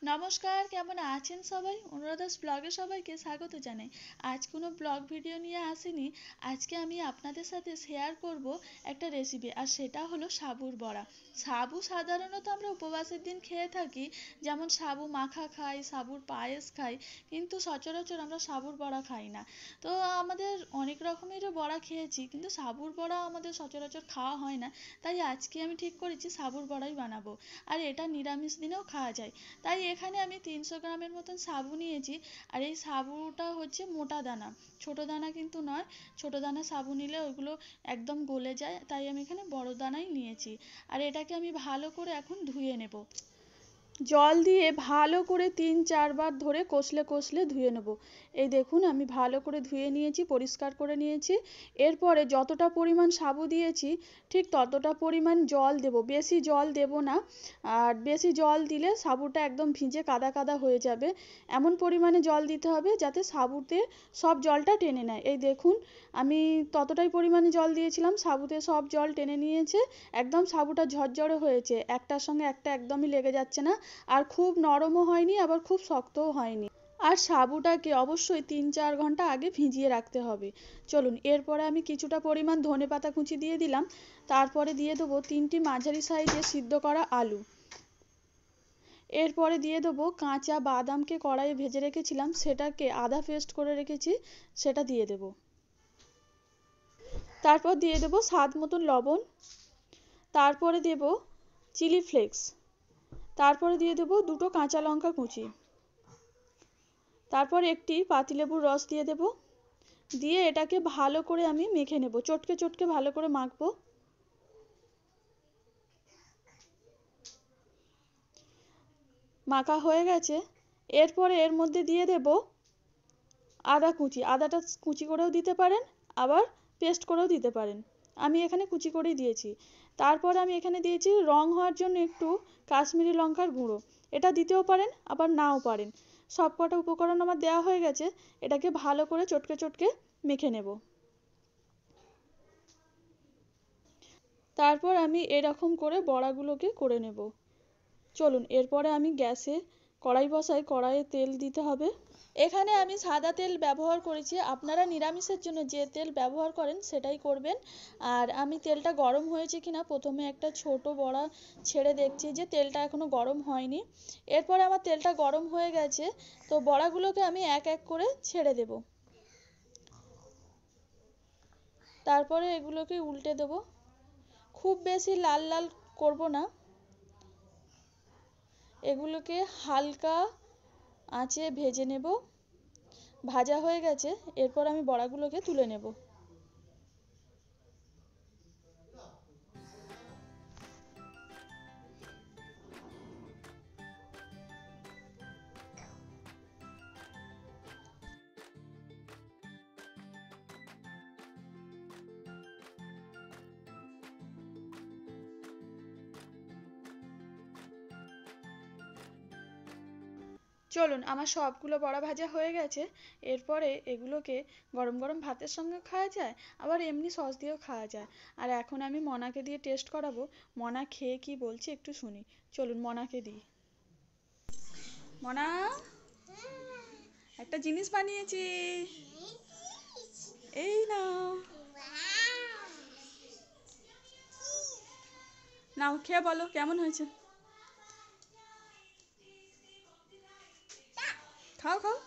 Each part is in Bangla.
নমস্কার, কেমন আছেন সবাই? অনুরাধাস ব্লগে সবাইকে স্বাগত জানাই। আজ কোনো ব্লগ ভিডিও নিয়ে আসিনি। আজকে আমি আপনাদের সাথে শেয়ার করব একটা রেসিপি, আর সেটা হলো সাবুর বড়া। সাবু সাধারণত আমরা উপবাসের দিন খেয়ে থাকি, যেমন সাবু মাখা খাই, সাবুর পায়েস খাই, কিন্তু সচরাচর আমরা সাবুর বড়া খাই না। তো আমাদের অনেক রকমেরও বড়া খেয়েছি, কিন্তু সাবুর বড়া আমাদের সচরাচর খাওয়া হয় না। তাই আজকে আমি ঠিক করেছি সাবুর বড়াই বানাবো, আর এটা নিরামিষ দিনেও খাওয়া যায়। তাই এখানে আমি 300 গ্রামের মতন সাবু নিয়েছি। আর এই সাবুটা হচ্ছে মোটা দানা, ছোট দানা কিন্তু নয়। ছোট দানা সাবু নিলে ওইগুলো একদম গলে যায়, তাই আমি এখানে বড় দানাই নিয়েছি। আর এটাকে আমি ভালো করে এখন ধুয়ে নেব। জল দিয়ে ভালো করে 3-4 বার ধরে কষলে কষলে ধুয়ে নেব। এই দেখুন, আমি ভালো করে ধুয়ে নিয়েছি, পরিষ্কার করে নিয়েছি। এরপরে যতটা পরিমাণ সাবু দিয়েছি ঠিক ততটা পরিমাণ জল দেব, বেশি জল দেব না। আর বেশি জল দিলে সাবুটা একদম ভিজে কাদা কাদা হয়ে যাবে। এমন পরিমাণে জল দিতে হবে যাতে সাবুতে সব জলটা টেনে নেয়। এই দেখুন, আমি ততটাই পরিমাণে জল দিয়েছিলাম, সাবুতে সব জল টেনে নিয়েছে। একদম সাবুটা ঝরঝরে হয়েছে, একটার সঙ্গে একটা একদমই লেগে যাচ্ছে না। আর খুব নরমও হয়নি, আবার খুব শক্তও হয়নি। আর সাবুটাকে অবশ্যই 3-4 ঘন্টা আগে ভিজিয়ে রাখতে হবে। চলুন, এরপরে আমি কিছুটা পরিমাণ ধনেপাতা কুচি দিয়ে দিলাম। তারপরে দিয়ে দেবো 3টি মাঝারি সাইজে সিদ্ধ করা আলু। এরপরে দিয়ে দেবো কাঁচা বাদামকে কড়াইয়ে ভেজে রেখেছিলাম, সেটাকে আধা পেস্ট করে রেখেছি, সেটা দিয়ে দেবো। তারপর দিয়ে দেবো স্বাদ মতন লবণ। তারপরে দেবো চিলি ফ্লেক্স। তারপরে দিয়ে দেবো 2টো কাঁচা লঙ্কা কুচি। তারপর একটি পাতিলেবুর রস দিয়ে দেব। দিয়ে এটাকে ভালো করে আমি মেখে নেব, চটকে চটকে ভালো করে মাখবো। মাখা হয়ে গেছে। এরপরে এর মধ্যে দিয়ে দেব আদা কুচি। আদাটা কুচি করেও দিতে পারেন, আবার পেস্ট করেও দিতে পারেন। আমি এখানে কুচি করেই দিয়েছি। তারপর আমি এখানে দিয়েছি রং হওয়ার জন্য একটু কাশ্মীরি লঙ্কার গুঁড়ো। এটা দিতেও পারেন, আবার নাও পারেন। সব কটা উপকরণ আমার দেওয়া হয়ে গেছে। এটাকে ভালো করে চটকে চটকে মেখে নেব। তারপর আমি এরকম করে বড়াগুলোকে করে নেব। চলুন, এরপরে আমি গ্যাসে কড়াই বসাই, কড়াইয়ে তেল দিতে হবে। এখানে আমি সাদা তেল ব্যবহার করেছি, আপনারা নিরামিষের জন্য যে তেল ব্যবহার করেন সেটাই করবেন। আর আমি তেলটা গরম হয়েছে কিনা প্রথমে একটা ছোট বড়া ছেড়ে দেখছি যে তেলটা এখনো গরম হয়নি। এরপরে আমার তেলটা গরম হয়ে গেছে, তো বড়াগুলোকে আমি এক এক করে ছেড়ে দেব। তারপরে এগুলোকে উল্টে দেব। খুব বেশি লাল লাল করব না, এগুলোকে হালকা আঁচে ভেজে নেব। ভাজা হয়ে গেছে, এরপর আমি বড়াগুলোকে তুলে নেব। চলুন, আমার সবগুলো বড়া ভাজা হয়ে গেছে। এরপরে এগুলোকে গরম গরম ভাতের সঙ্গে খাওয়া যায়, আবার এমনি সস দিয়েও খাওয়া যায়। আর এখন আমি মনাকে দিয়ে টেস্ট করাবো। মনা খেয়ে কি বলছে একটু শুনি। চলুন মনাকে দিই। মনা, একটা জিনিস বানিয়েছি, এই নাও। নাও খেয়ে বলো কেমন হয়েছে। খাও খাও।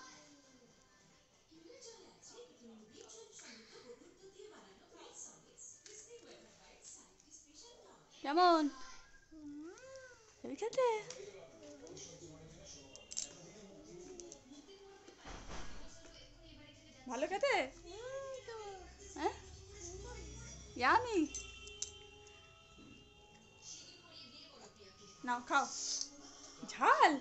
কেমন খেতে? ভালো খেতে? হ্যাঁ, ইয়ামি। নাও খাও। ঝাল।